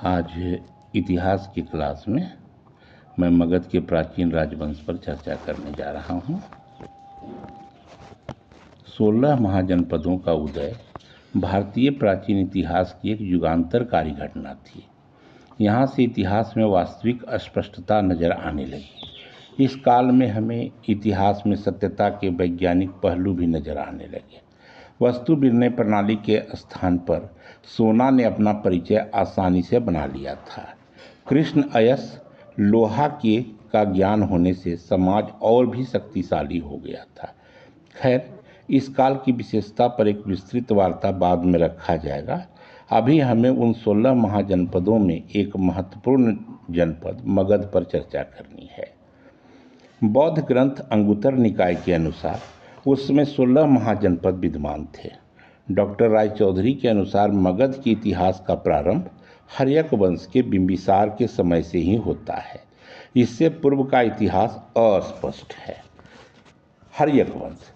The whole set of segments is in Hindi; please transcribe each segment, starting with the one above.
आज इतिहास की क्लास में मैं मगध के प्राचीन राजवंश पर चर्चा करने जा रहा हूँ। 16 महाजनपदों का उदय भारतीय प्राचीन इतिहास की एक युगांतरकारी घटना थी। यहाँ से इतिहास में वास्तविक अस्पष्टता नजर आने लगी। इस काल में हमें इतिहास में सत्यता के वैज्ञानिक पहलू भी नजर आने लगे। वस्तु निर्णय प्रणाली के स्थान पर सोना ने अपना परिचय आसानी से बना लिया था। कृष्ण अयस लोहा के का ज्ञान होने से समाज और भी शक्तिशाली हो गया था। खैर, इस काल की विशेषता पर एक विस्तृत वार्ता बाद में रखा जाएगा। अभी हमें उन 16 महाजनपदों में एक महत्वपूर्ण जनपद मगध पर चर्चा करनी है। बौद्ध ग्रंथ अंगुत्तर निकाय के अनुसार उस समय 16 महाजनपद विद्यमान थे। डॉक्टर रायचौधरी के अनुसार मगध के इतिहास का प्रारंभ हर्यक वंश के बिंबिसार के समय से ही होता है। इससे पूर्व का इतिहास अस्पष्ट है। हर्यक वंश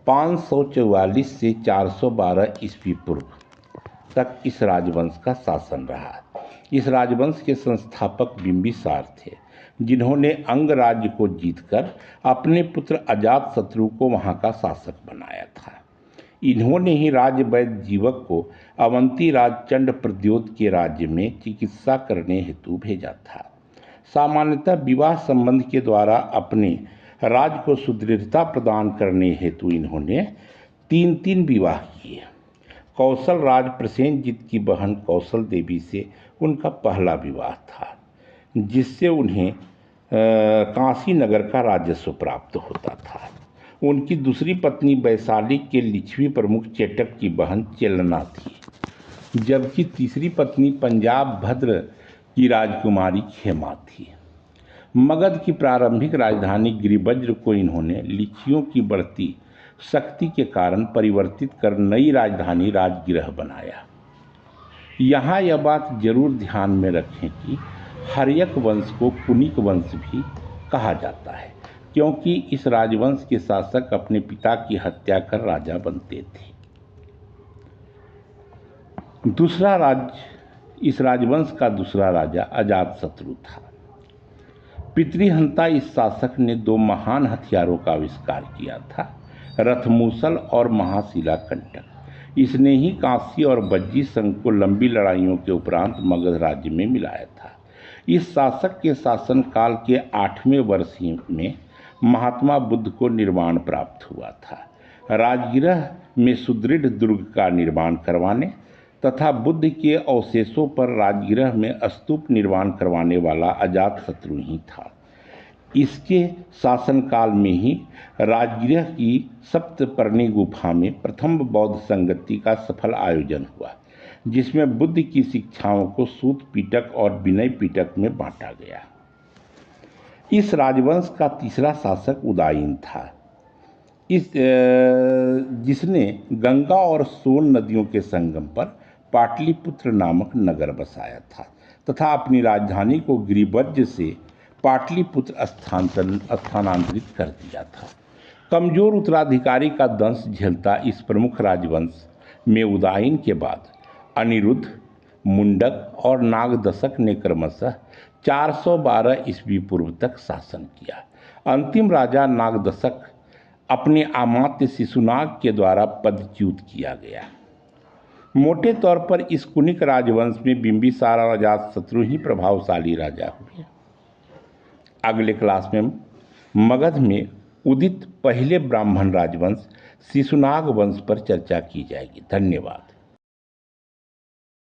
544 से 412 ईस्वी पूर्व तक इस राजवंश का शासन रहा। इस राजवंश के संस्थापक बिंबिसार थे, जिन्होंने अंग राज्य को जीतकर अपने पुत्र अजातशत्रु को वहां का शासक बनाया था। इन्होंने ही राजवैद्य जीवक को अवंती राज चंड प्रद्योत के राज्य में चिकित्सा करने हेतु भेजा था। सामान्यतः विवाह संबंध के द्वारा अपने राज्य को सुदृढ़ता प्रदान करने हेतु इन्होंने 3 विवाह किए। कौशल राज प्रसेनजीत की बहन कौशल देवी से उनका पहला विवाह था, जिससे उन्हें काशी नगर का राजस्व प्राप्त होता था। उनकी दूसरी पत्नी वैशाली के लिच्छवी प्रमुख चेटक की बहन चेलना थी, जबकि तीसरी पत्नी पंजाब भद्र की राजकुमारी खेमा थी। मगध की प्रारंभिक राजधानी गिरिवज्र को इन्होंने लिच्छियों की बढ़ती शक्ति के कारण परिवर्तित कर नई राजधानी राजगृह बनाया। यहाँ यह बात जरूर ध्यान में रखें कि हर्यक वंश को कुनिक वंश भी कहा जाता है, क्योंकि इस राजवंश के शासक अपने पिता की हत्या कर राजा बनते थे। इस राजवंश का दूसरा राजा अजातशत्रु था। पितृहंता इस शासक ने 2 महान हथियारों का आविष्कार किया था, रथमूसल और महाशिला कंटक। इसने ही कांसी और बज्जी संघ को लंबी लड़ाइयों के उपरांत मगध राज्य में मिलाया था। इस शासक के शासन काल के 8वें वर्ष में महात्मा बुद्ध को निर्वाण प्राप्त हुआ था। राजगृह में सुदृढ़ दुर्ग का निर्माण करवाने तथा बुद्ध के अवशेषों पर राजगृह में स्तूप निर्माण करवाने वाला अजातशत्रु ही था। इसके शासनकाल में ही राजगृह की सप्तपर्णी गुफा में प्रथम बौद्ध संगति का सफल आयोजन हुआ, जिसमें बुद्ध की शिक्षाओं को सूत पीटक और विनय पीटक में बांटा गया। इस राजवंश का तीसरा शासक उदायन था, जिसने गंगा और सोन नदियों के संगम पर पाटलिपुत्र नामक नगर बसाया था तथा अपनी राजधानी को गिरिवज्र से पाटलिपुत्र स्थानांतरित कर दिया था। कमजोर उत्तराधिकारी का दंश झेलता इस प्रमुख राजवंश में उदायन के बाद अनिरुद्ध, मुंडक और नागदशक ने क्रमशः 412 ईस्वी पूर्व तक शासन किया। अंतिम राजा नागदशक अपने अमात्य शिशुनाग के द्वारा पदच्युत किया गया। मोटे तौर पर इस कुनिक राजवंश में बिंबिसार और अजातशत्रु ही प्रभावशाली राजा हुए। अगले क्लास में मगध में उदित पहले ब्राह्मण राजवंश शिशुनाग वंश पर चर्चा की जाएगी। धन्यवाद।